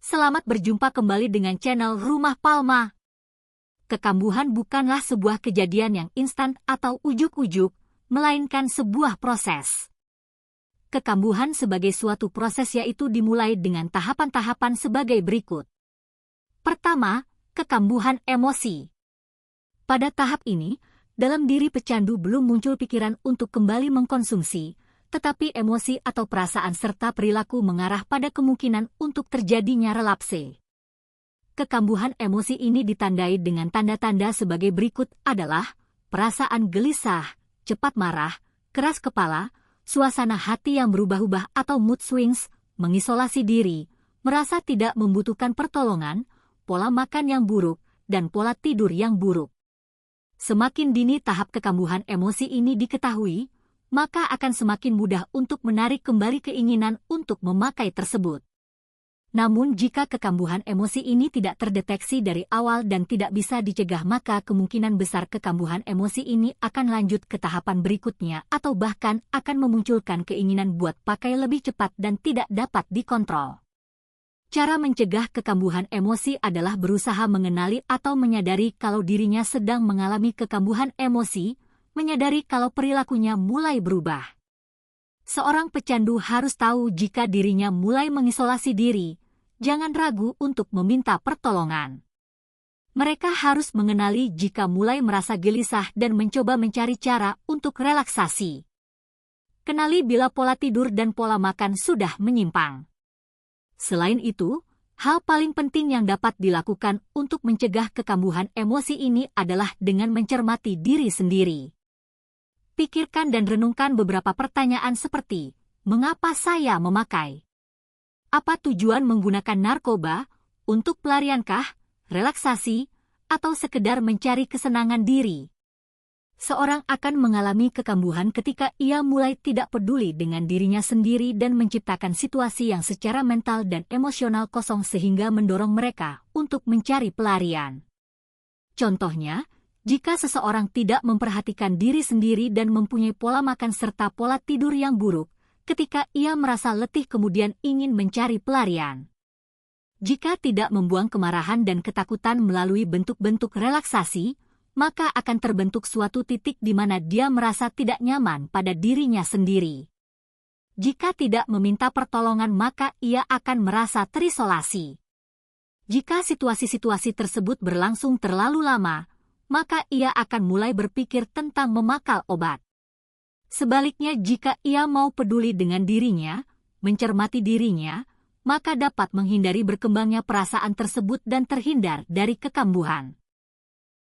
Selamat berjumpa kembali dengan channel Rumah Palma. Kekambuhan bukanlah sebuah kejadian yang instan atau ujuk-ujuk, melainkan sebuah proses. Kekambuhan sebagai suatu proses yaitu dimulai dengan tahapan-tahapan sebagai berikut. Pertama, kekambuhan emosi. Pada tahap ini, dalam diri pecandu belum muncul pikiran untuk kembali mengkonsumsi, tetapi emosi atau perasaan serta perilaku mengarah pada kemungkinan untuk terjadinya relapse. Kekambuhan emosi ini ditandai dengan tanda-tanda sebagai berikut adalah perasaan gelisah, cepat marah, keras kepala, suasana hati yang berubah-ubah atau mood swings, mengisolasi diri, merasa tidak membutuhkan pertolongan, pola makan yang buruk, dan pola tidur yang buruk. Semakin dini tahap kekambuhan emosi ini diketahui, maka akan semakin mudah untuk menarik kembali keinginan untuk memakai tersebut. Namun jika kekambuhan emosi ini tidak terdeteksi dari awal dan tidak bisa dicegah, maka kemungkinan besar kekambuhan emosi ini akan lanjut ke tahapan berikutnya atau bahkan akan memunculkan keinginan buat pakai lebih cepat dan tidak dapat dikontrol. Cara mencegah kekambuhan emosi adalah berusaha mengenali atau menyadari kalau dirinya sedang mengalami kekambuhan emosi, menyadari kalau perilakunya mulai berubah. Seorang pecandu harus tahu jika dirinya mulai mengisolasi diri, jangan ragu untuk meminta pertolongan. Mereka harus mengenali jika mulai merasa gelisah dan mencoba mencari cara untuk relaksasi. Kenali bila pola tidur dan pola makan sudah menyimpang. Selain itu, hal paling penting yang dapat dilakukan untuk mencegah kekambuhan emosi ini adalah dengan mencermati diri sendiri. Pikirkan dan renungkan beberapa pertanyaan seperti, mengapa saya memakai? Apa tujuan menggunakan narkoba? Untuk pelariankah, relaksasi, atau sekedar mencari kesenangan diri? Seorang akan mengalami kekambuhan ketika ia mulai tidak peduli dengan dirinya sendiri dan menciptakan situasi yang secara mental dan emosional kosong sehingga mendorong mereka untuk mencari pelarian. Contohnya, jika seseorang tidak memperhatikan diri sendiri dan mempunyai pola makan serta pola tidur yang buruk, ketika ia merasa letih kemudian ingin mencari pelarian. Jika tidak membuang kemarahan dan ketakutan melalui bentuk-bentuk relaksasi, maka akan terbentuk suatu titik di mana dia merasa tidak nyaman pada dirinya sendiri. Jika tidak meminta pertolongan, maka ia akan merasa terisolasi. Jika situasi-situasi tersebut berlangsung terlalu lama, maka ia akan mulai berpikir tentang memakal obat. Sebaliknya, jika ia mau peduli dengan dirinya, mencermati dirinya, maka dapat menghindari berkembangnya perasaan tersebut dan terhindar dari kekambuhan.